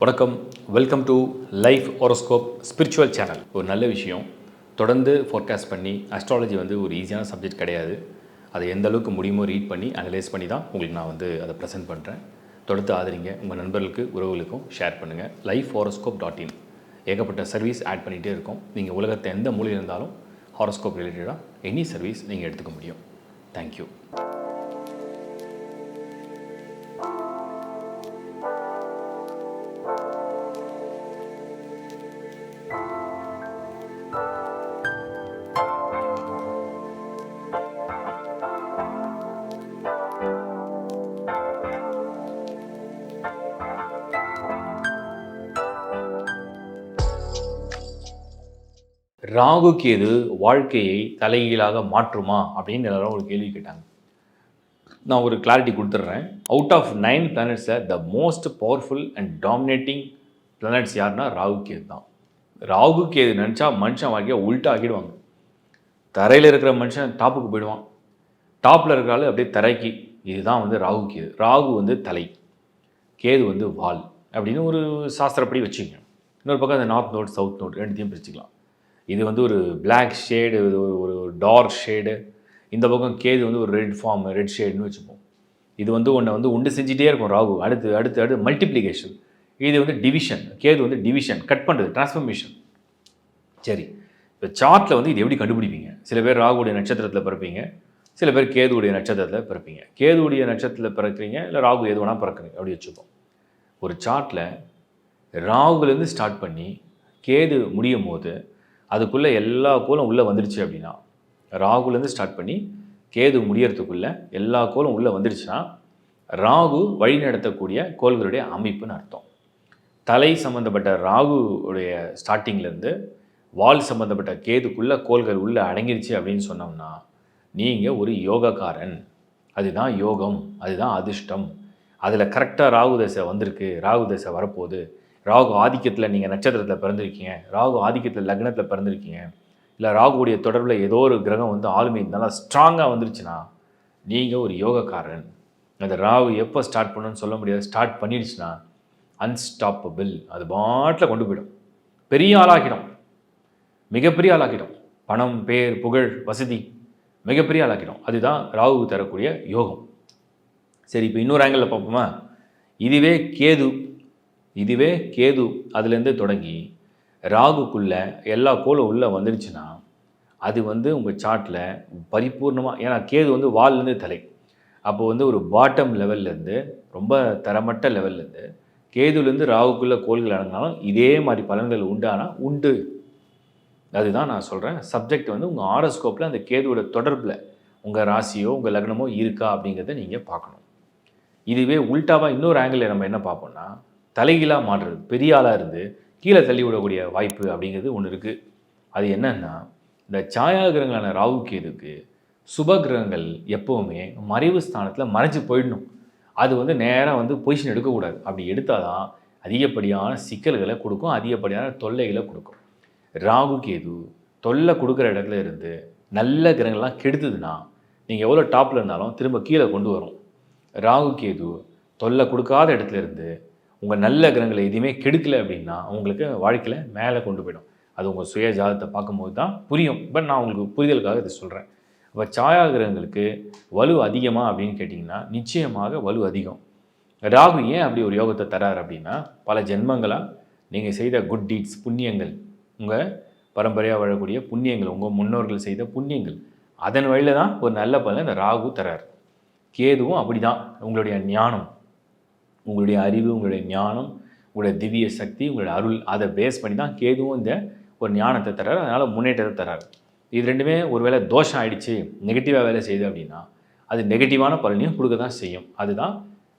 வணக்கம், welcome to life horoscope spiritual channel. ஒரு நல்ல விஷயம், தொடர்ந்து ஃபோர்காஸ்ட் பண்ணி அஸ்ட்ராலஜி ஒரு ஈஸியான சப்ஜெக்ட் கிடையாது. அதை எந்த அளவுக்கு முடியுமோ ரீட் பண்ணி அனலைஸ் பண்ணி தான் உங்களுக்கு நான் அதை ப்ரெசென்ட் பண்ணுறேன். தொடர்ந்து ஆதரிங்க, உங்கள் நண்பர்களுக்கு உறவுகளுக்கும் ஷேர் பண்ணுங்கள். லைஃப் ஹோரோஸ்கோப்.in ஏகப்பட்ட சர்வீஸ் ஆட் பண்ணிகிட்டே இருக்கோம். நீங்கள் உலகத்தை எந்த மூலையில் இருந்தாலும் ஹாரோஸ்கோப் ரிலேட்டடாக எனி சர்வீஸ் நீங்கள் எடுத்துக்க முடியும். தேங்க்யூ. ராகு கேது வாழ்க்கையை தலைகீழாக மாற்றுமா அப்படின்னு எல்லாரும் ஒரு கேள்வி கேட்டாங்க. நான் ஒரு கிளாரிட்டி கொடுத்துட்றேன். அவுட் ஆஃப் 9 பிளானட்ஸில் the most powerful and dominating planets யாருன்னா ராகு கேது தான். ராகு கேது நினச்சா மனுஷன் வாழ்க்கையை உல்ட்டா ஆக்கிடுவாங்க. தரையில் இருக்கிற மனுஷன் டாப்புக்கு போயிடுவான், டாப்பில் இருக்கிறாள் அப்படியே தரைக்கு. இதுதான் ராகு கேது. ராகு தலை, கேது வால் அப்படின்னு ஒரு சாஸ்திரப்படி வச்சுக்கோங்க. இன்னொரு பக்கம் அந்த நார்த் நோட் சவுத் நோட் ரெண்டுத்தையும் பிரிச்சுக்கலாம். இது ஒரு பிளாக் ஷேடு, ஒரு டார்க் ஷேடு. இந்த பக்கம் கேது ஒரு ரெட் ஃபார்ம், ரெட் ஷேடுன்னு வச்சுப்போம். இது ஒன்றை உண்டு செஞ்சிட்டே இருக்கும் ராகு. அடுத்து அடுத்து அடுத்து மல்டிப்ளிகேஷன். இது டிவிஷன். கேது டிவிஷன், கட் பண்ணுறது, டிரான்ஸ்ஃபர்மேஷன். சரி, இப்போ சார்ட்டில் இது எப்படி கண்டுபிடிப்பீங்க? சில பேர் ராகுடைய நட்சத்திரத்தில் பிறப்பீங்க, சில பேர் கேதுவுடைய நட்சத்திரத்தில் பிறப்பீங்க. கேதுவுடைய நட்சத்திரத்தில் பிறக்கிறீங்க, இல்லை ராகு எது வேணால் பிறக்கிறீங்க, அப்படி வச்சுப்போம். ஒரு சார்ட்டில் ராகுலேருந்து ஸ்டார்ட் பண்ணி கேது முடியும் போது அதுக்குள்ளே எல்லா கோளும் உள்ளே வந்துடுச்சு அப்படின்னா, ராகுலேருந்து ஸ்டார்ட் பண்ணி கேது முடியறதுக்குள்ளே எல்லா கோளும் உள்ளே வந்துடுச்சுன்னா ராகு வழி நடத்தக்கூடிய கோள்களுடைய அமைப்புன்னு அர்த்தம். தலை சம்மந்தப்பட்ட ராகுடைய ஸ்டார்டிங்லேருந்து வால் சம்மந்தப்பட்ட கேதுக்குள்ளே கோள்கள் உள்ளே அடங்கிடுச்சு அப்படின்னு சொன்னோம்னா நீங்கள் ஒரு யோகக்காரன். அதுதான் யோகம், அதுதான் அதிர்ஷ்டம். அதில் கரெக்டாக ராகு தசை வந்திருக்கு, ராகு தசை வரப்போகுது, ராகு ஆதிக்கத்தில் நீங்கள் நட்சத்திரத்தில் பிறந்திருக்கீங்க, ராகு ஆதிக்கத்தில் லக்னத்தில் பிறந்திருக்கீங்க, இல்லை ராகுடைய தொடர்பில் ஏதோ ஒரு கிரகம் ஆளுமை நல்லா ஸ்ட்ராங்காக வந்துருச்சுன்னா நீங்கள் ஒரு யோகக்காரன். அந்த ராகு எப்போ ஸ்டார்ட் பண்ணணும்னு சொல்ல முடியாது. ஸ்டார்ட் பண்ணிடுச்சுன்னா அன்ஸ்டாப்பபிள். அது பாட்டில் கொண்டு போயிடும், பெரிய ஆளாக்கிடும், மிகப்பெரிய ஆளாக்கிடும். பணம், பேர், புகழ், வசதி, மிகப்பெரிய ஆளாக்கிடும். அதுதான் ராகு தரக்கூடிய யோகம். சரி, இப்போ இன்னொரு ஆங்கிளில் பார்ப்போமா? இதுவே கேது அதுலேருந்து தொடங்கி ராகுக்குள்ளே எல்லா கோளும் உள்ளே வந்துடுச்சுன்னா அது உங்கள் சார்ட்டில் பரிபூர்ணமாக, ஏன்னா கேது வால்லேருந்து தலை. அப்போது ஒரு பாட்டம் லெவல்லேருந்து ரொம்ப தரமட்ட லெவல்லேருந்து கேதுலேருந்து ராகுக்குள்ளே கோள்கள் அடங்கினாலும் இதே மாதிரி பலன்கள் உண்டானா உண்டு. அதுதான் நான் சொல்கிறேன். சப்ஜெக்ட் உங்கள் ஹாரோஸ்கோப்பில் அந்த கேதுவோட தொடர்பில் உங்கள் ராசியோ உங்கள் லக்னமோ இருக்கா அப்படிங்கிறத நீங்கள் பார்க்கணும். இதுவே உல்ட்டாவாக இன்னொரு ஆங்கிளில் நம்ம என்ன பார்ப்போம்னா, தலைகீழாக மாறுறது, பெரிய ஆளாக இருந்து கீழே தள்ளி விடக்கூடிய வாய்ப்பு அப்படிங்கிறது ஒன்று இருக்குது. அது என்னன்னா, இந்த சாயா கிரகங்களான ராகு கேதுக்கு சுப கிரகங்கள் எப்போவுமே மறைவு ஸ்தானத்தில் மறைஞ்சு போயிடணும். அது நேராக பொசிஷன் எடுக்கக்கூடாது. அப்படி எடுத்தால் தான் அதிகப்படியான சிக்கல்களை கொடுக்கும், அதிகப்படியான தொல்லைகளை கொடுக்கும். ராகு கேது தொல்லை கொடுக்குற இடத்துல இருந்து நல்ல கிரகங்கள்லாம் கெடுத்ததுன்னா நீங்கள் எவ்வளோ டாப்பில் இருந்தாலும் திரும்ப கீழே கொண்டு வரும். ராகு கேது தொல்லை கொடுக்காத இடத்துல இருந்து உங்கள் நல்ல கிரகங்களை எதுவுமே கெடுக்கலை அப்படின்னா உங்களுக்கு வாழ்க்கையில் மேலே கொண்டு போயிடும். அது உங்கள் சுய ஜாதகத்தை பார்க்கும்போது தான் புரியும். பட் நான் உங்களுக்கு புரிதலுக்காக இதை சொல்கிறேன். இப்போ சாயா கிரகங்களுக்கு வலு அதிகமாக அப்படின்னு கேட்டிங்கன்னா நிச்சயமாக வலு அதிகம். ராகு ஏன் அப்படி ஒரு யோகத்தை தரார் அப்படின்னா, பல ஜென்மங்களாக நீங்கள் செய்த குட் டீட்ஸ், புண்ணியங்கள், உங்கள் பரம்பரையாக வாழக்கூடிய புண்ணியங்கள், உங்கள் முன்னோர்கள் செய்த புண்ணியங்கள், அதன் வழியில் தான் ஒரு நல்ல பலன் இந்த ராகு தரார். கேதுவும் அப்படி தான். உங்களுடைய ஞானம், உங்களுடைய அறிவு, உங்களுடைய ஞானம், உங்களுடைய திவ்ய சக்தி, உங்களுடைய அருள், அதை பேஸ் பண்ணி தான் கேதுவும் இந்த ஒரு ஞானத்தை தர்றாரு. அதனால் முன்னேற்றத்தை தர்றாரு. இது ரெண்டுமே ஒரு வேளை தோஷம் ஆகிடுச்சு, நெகட்டிவாக வேலை செய்யுது அப்படின்னா அது நெகட்டிவான பலனையும் கொடுக்க தான் செய்யும். அதுதான்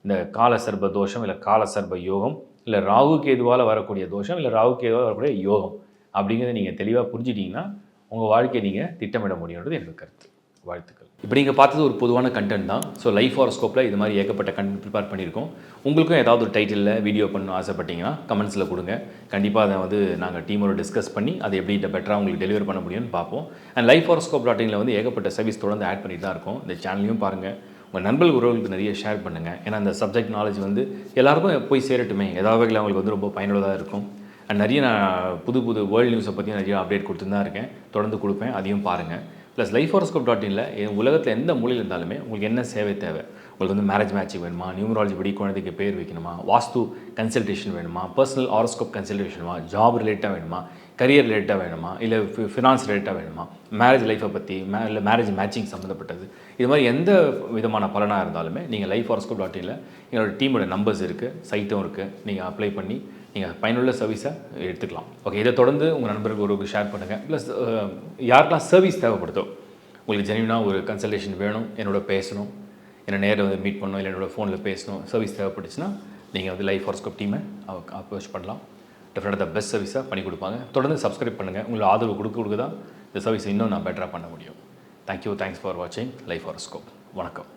இந்த காலசர்ப தோஷம், இல்லை காலசர்ப யோகம், இல்லை ராகு கேதுவால் வரக்கூடிய தோஷம், இல்லை ராகு கேதுவால் வரக்கூடிய யோகம் அப்படிங்கிறத நீங்கள் தெளிவாக புரிஞ்சிட்டிங்கன்னா உங்கள் வாழ்க்கையை நீங்கள் திட்டமிட முடியுன்றது என்னோட கருத்து. வாழ்த்துக்கள். இப்போ நீங்கள் பார்த்தது ஒரு பொதுவான கண்டென்ட் தான். ஸோ லைஃப் ஹாரோஸ்கோப்பில் இது மாதிரி ஏகப்பட்ட கண்டென்ட் ப்ரிப்பேர் பண்ணியிருக்கோம். உங்களுக்கும் ஏதாவது ஒரு டைட்டிலில் வீடியோ பண்ணணும் ஆசைப்பட்டீங்கன்னா கமெண்ட்ஸில் கொடுங்க. கண்டிப்பாக அதை நாங்கள் டீமோட டிஸ்கஸ் பண்ணி அதை எப்படி பெட்டராக உங்களுக்கு டெலிவர் பண்ண முடியும்னு பார்ப்போம். அண்ட் லைஃப் ஹாரோஸ்கோப்.inல ஏகப்பட்ட சர்வீஸ் தொடர்ந்து ஆட் பண்ணிட்டு தான் இருக்கோம். இந்த சேனலையும் பாருங்கள். உங்கள் நண்பர்கள் உறவுகளுக்கு நிறைய ஷேர் பண்ணுங்கள். ஏன்னா அந்த சப்ஜெக்ட் நாலேஜ் வந்து எல்லாருக்கும் போய் சேரட்டுமே, ஏதாவது வகையில் அவங்களுக்கு வந்து ரொம்ப பயனுள்ளதாக இருக்கும். அண்ட் நிறைய நான் புது புது வேர்ல்டு நியூஸை பற்றி நிறைய அப்டேட் கொடுத்துட்டு தான் இருக்கேன். தொடர்ந்து கொடுப்பேன், அதையும் பாருங்கள். ப்ளஸ் லைஃப்ஹாரோஸ்கோப்.inல உலகத்தில் எந்த மூலையில் இருந்தாலுமே உங்களுக்கு என்ன சேவை தேவை, உங்களுக்கு வந்து மேரேஜ் மேட்சிங் வேணுமா, நியூமராலஜி படி குழந்தைக்கு பேர் வைக்கணுமா, வாஸ்து கன்சல்டேஷன் வேணுமா, பர்சனல் ஹாரோஸ்கோப் கன்சல்டேஷன் வேணுமா, ஜாப் ரிலேட்டாக வேணுமா, கரியர் ரிலேட்டாக வேணுமா, இல்லை ஃபினான்ஸ் ரிலேட்டாக வேணுமா, மேரேஜ் லைஃப்பை பற்றி இல்லை மேரேஜ் மேட்சிங் சம்மந்தப்பட்டது, இது மாதிரி எந்த விதமான பலனாக இருந்தாலுமே நீங்கள் லைஃப்ஹாரோஸ்கோப்.inல எங்களோட டீமோட நம்பர்ஸ் இருக்குது, சைட்டும் இருக்குது, நீங்கள் அப்ளை பண்ணி நீங்கள் பயனுள்ள சர்வீஸை எடுத்துக்கலாம். ஓகே, இதை தொடர்ந்து உங்கள் நண்பர்களுக்கு ஒருவருக்கு ஷேர் பண்ணுங்கள். ப்ளஸ் யாருக்கெல்லாம் சர்வீஸ் தேவைப்படுதோ, உங்களுக்கு ஜென்யூனாக ஒரு கன்சல்டேஷன் வேணும், என்னோட பேசணும், என்னை நேரில் வந்து மீட் பண்ணணும், இல்லை என்னோட ஃபோனில் பேசணும், சர்வீஸ் தேவைப்பட்டுச்சுன்னா நீங்கள் வந்து லைஃப்ஹாரோஸ்கோப் டீமை அப்ரோச் பண்ணலாம். டெஃபினட்டாக த பெஸ்ட் சர்வீஸாக பண்ணி கொடுப்பாங்க. தொடர்ந்து சப்ஸ்கிரைப் பண்ணுங்கள். உங்களுக்கு ஆதரவு கொடுக்க தான் இந்த சர்வீஸை இன்னும் நான் பெட்டராக பண்ண முடியும். தேங்க்யூ, தேங்க்ஸ் ஃபார் வாட்சிங் லைஃப்ஹாரோஸ்கோப். வணக்கம்.